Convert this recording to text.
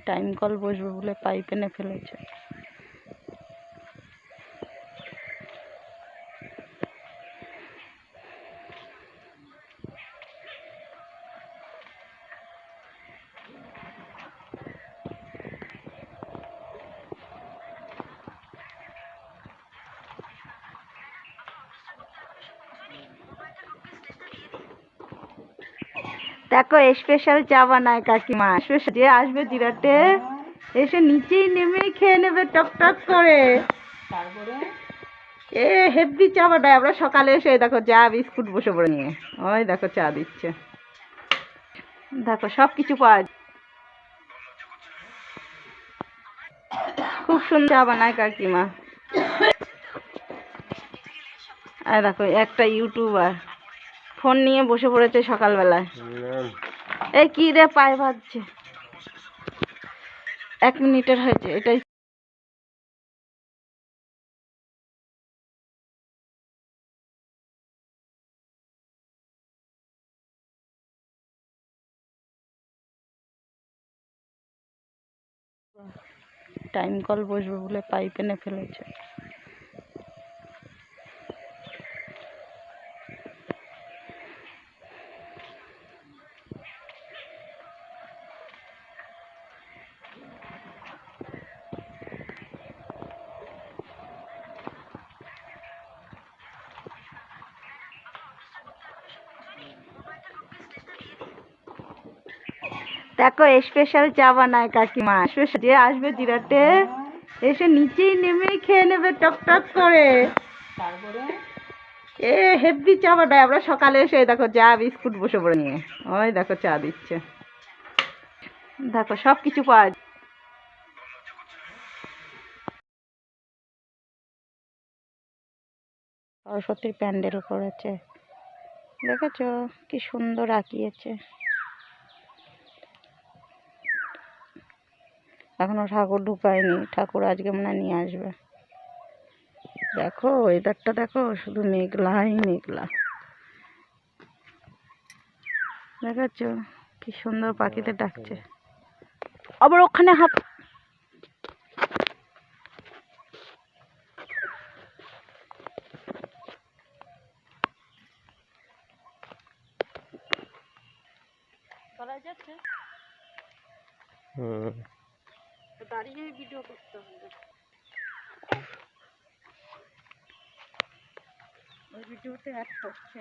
Time call বসবে বলে pipe এনে ফেলেছে। দেখো স্পেশাল চা বানায় কাকিমা। যে আসবে জিরাটে এসে নিচেই নেমেই খেয়ে নেবে টক টক করে। তারপরে এ হেভি চা বানায়। আমরা সকালে এসে দেখো চা বিস্কুট বসে পড়ে নিয়ে ওই দেখো চা দিচ্ছে। দেখো সব কিছু পাওয়া যায়। খুব সুন্দর চা বানায় কাকিমা। আর দেখো একটা ইউটিউবার ফোন নিয়ে বসে পড়েছে সকালবেলায়। এই কি রে পায়ে বাজছে। 1 মিনিটের হয়েছে এটাই। টাইম কল বসবে বলে পাইপ এনে ফেলেছে। দেখো স্পেশাল চা বানায় কাকিমা। যে আসবে জিরাটে এসে নিচেই নেমেই খেয়ে নেবে টক টক করে। তারপরে এ হেভি চা বানায়। আমরা সকালে এসে দেখো চা বিস্কুট বসে পড়ে নিয়ে ওই দেখো চা দিচ্ছে। দেখো সব কিছু পাওয়া যায়। সরস্বতীর প্যান্ডেল করেছে, দেখেছো কি সুন্দর আঁকিয়েছে। এখনো ঠাকুর ঢুকায়নি, ঠাকুর আজকে মনে হয় নিয়ে আসবে। দেখো ওয়েদারটা দেখো, শুধু মেঘলাই মেঘলা। দেখেছো কি সুন্দর পাখিদের ডাকছে। আবার ওখানে হাত করা যাচ্ছে। দাঁড়িয়ে ভিডিও করতে হবে। ওই ভিডিওতে অ্যাড করছে।